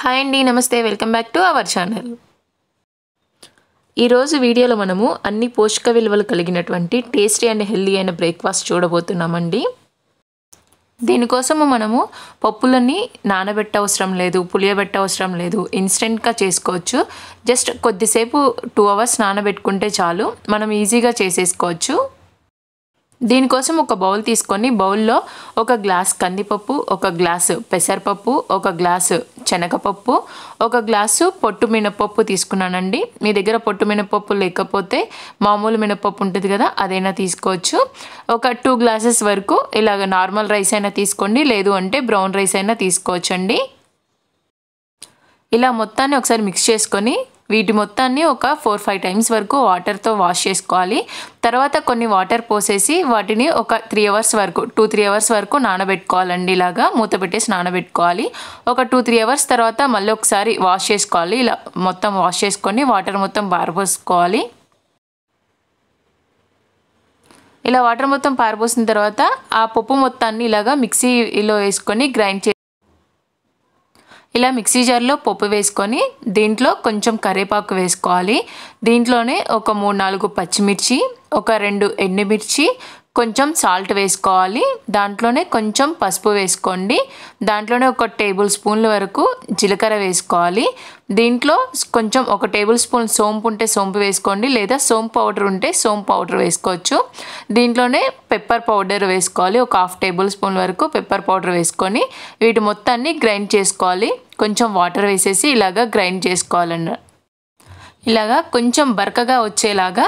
Hi అండి, నమస్తే. Welcome back to our channel. ఈరోజు వీడియోలో మనము అన్ని పోషక విలువలు కలిగినటువంటి టేస్టీ అండ్ హెల్దీ అయిన బ్రేక్ఫాస్ట్ చూడబోతున్నామండి. దీనికోసము మనము పప్పులని నానబెట్టవసరం లేదు, పులియబెట్టవసరం లేదు, ఇన్స్టెంట్గా చేసుకోవచ్చు. జస్ట్ కొద్దిసేపు 2 hours నానబెట్టుకుంటే చాలు, మనం ఈజీగా చేసేసుకోవచ్చు. దీనికోసం ఒక బౌల్ తీసుకొని బౌల్లో 1 గ్లాస్ కందిపప్పు, 1 గ్లాసు పెసరపప్పు, 1 గ్లాసు శనగపప్పు, 1 గ్లాసు పొట్టు మినపప్పు తీసుకున్నానండి. మీ దగ్గర పొట్టు మినపప్పు లేకపోతే మామూలు మినపప్పు ఉంటుంది కదా, అదైనా తీసుకోవచ్చు. ఒక 2 glasses వరకు ఇలాగ నార్మల్ రైస్ అయినా తీసుకోండి, లేదు అంటే బ్రౌన్ రైస్ అయినా తీసుకోవచ్చండి. ఇలా మొత్తాన్ని ఒకసారి మిక్స్ చేసుకొని వీటి మొత్తాన్ని ఒక 4-5 times వరకు వాటర్తో వాష్ చేసుకోవాలి. తర్వాత కొన్ని వాటర్ పోసేసి వాటిని ఒక 3 hours వరకు 2-3 hours వరకు నానబెట్టుకోవాలండి. ఇలాగా మూత పెట్టేసి నానబెట్టుకోవాలి. ఒక 2-3 hours తర్వాత మళ్ళీ ఒకసారి వాష్ చేసుకోవాలి. ఇలా మొత్తం వాష్ చేసుకొని వాటర్ మొత్తం పారబోసుకోవాలి. ఇలా వాటర్ మొత్తం పారబోసిన తర్వాత ఆ పప్పు మొత్తాన్ని ఇలాగా మిక్సీలో వేసుకొని గ్రైండ్ ఇలా మిక్సీ జార్లో పప్పు వేసుకొని దీంట్లో కొంచెం కరివేపాకు వేసుకోవాలి. దీంట్లోనే ఒక 3-4 పచ్చిమిర్చి, ఒక 2 ఎండుమిర్చి, కొంచెం సాల్ట్ వేసుకోవాలి. దాంట్లోనే కొంచెం పసుపు వేసుకోండి. దాంట్లోనే 1 టేబుల్ స్పూన్ల వరకు జీలకర్ర వేసుకోవాలి. దీంట్లో కొంచెం 1 టేబుల్ స్పూన్ సోంపు ఉంటే సోంపు వేసుకోండి, లేదా సోంపు పౌడర్ ఉంటే సోంపు పౌడర్ వేసుకోవచ్చు. దీంట్లోనే పెప్పర్ పౌడర్ వేసుకోవాలి. ఒక 1/2 టేబుల్ స్పూన్ వరకు పెప్పర్ పౌడర్ వేసుకొని వీటి మొత్తాన్ని గ్రైండ్ చేసుకోవాలి. కొంచెం వాటర్ వేసేసి ఇలాగా గ్రైండ్ చేసుకోవాలన్న. ఇలాగా కొంచెం బరకగా వచ్చేలాగా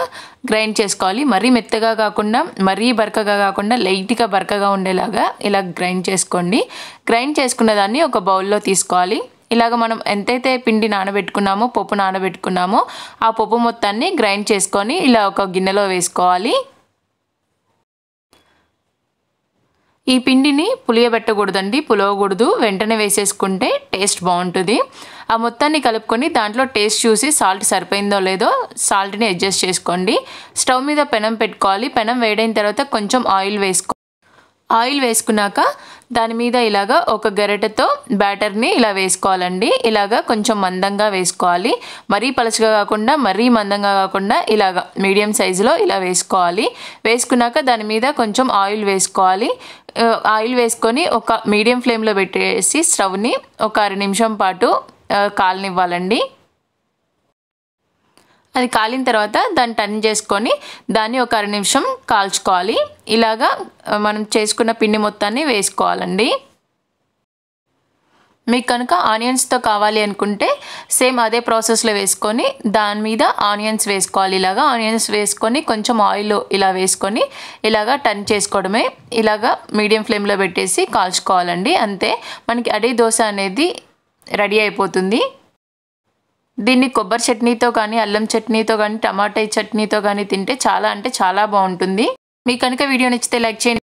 గ్రైండ్ చేసుకోవాలి. మరీ మెత్తగా కాకుండా మరీ బరకగా కాకుండా లైట్గా బరకగా ఉండేలాగా ఇలా గ్రైండ్ చేసుకోండి. గ్రైండ్ చేసుకున్న దాన్ని ఒక బౌల్లో తీసుకోవాలి. ఇలాగ మనం ఎంతైతే పిండి నానబెట్టుకున్నామో, పప్పు నానబెట్టుకున్నామో ఆ పప్పు మొత్తాన్ని గ్రైండ్ చేసుకొని ఇలా ఒక గిన్నెలో వేసుకోవాలి. ఈ పిండిని పులియబెట్టకూడదండి, పులవకూడదు. వెంటనే వేసేసుకుంటే టేస్ట్ బాగుంటుంది. ఆ మొత్తాన్ని కలుపుకొని దాంట్లో టేస్ట్ చూసి సాల్ట్ సరిపోయిందో లేదో సాల్ట్ని అడ్జస్ట్ చేసుకోండి. స్టవ్ మీద పెనం పెట్టుకోవాలి. పెనం వేడైన తర్వాత కొంచెం ఆయిల్ వేసుకున్నాక దాని మీద ఇలాగా ఒక గరిటెతో బ్యాటర్ని ఇలా వేసుకోవాలండి. ఇలాగా కొంచెం మందంగా వేసుకోవాలి. మరీ పలచగా కాకుండా మరీ మందంగా కాకుండా ఇలాగా మీడియం సైజులో ఇలా వేసుకోవాలి. వేసుకున్నాక దాని మీద కొంచెం ఆయిల్ వేసుకోవాలి. ఆయిల్ వేసుకొని ఒక మీడియం ఫ్లేమ్లో పెట్టేసి స్టవ్ని ఒక 1/2 నిమిషం పాటు కాలనివ్వాలండి. అది కాలిన తర్వాత దాన్ని టర్న్ చేసుకొని దాన్ని ఒక 1/2 నిమిషం కాల్చుకోవాలి. ఇలాగా మనం చేసుకున్న పిండి మొత్తాన్ని వేసుకోవాలండి. మీకు కనుక ఆనియన్స్తో కావాలి అనుకుంటే సేమ్ అదే ప్రాసెస్లో వేసుకొని దాని మీద ఆనియన్స్ వేసుకోవాలి. ఇలాగా ఆనియన్స్ వేసుకొని కొంచెం ఆయిల్ ఇలా వేసుకొని ఇలాగా టర్న్ చేసుకోవడమే. ఇలాగా మీడియం ఫ్లేమ్లో పెట్టేసి కాల్చుకోవాలండి. అంతే, మనకి అడే దోశ అనేది రెడీ అయిపోతుంది. దీన్ని కొబ్బరి చట్నీతో కానీ, అల్లం చట్నీతో కానీ, టమాటా చట్నీతో కానీ తింటే చాలా అంటే చాలా బాగుంటుంది. మీకు కనుక వీడియో నచ్చితే లైక్ చేయండి.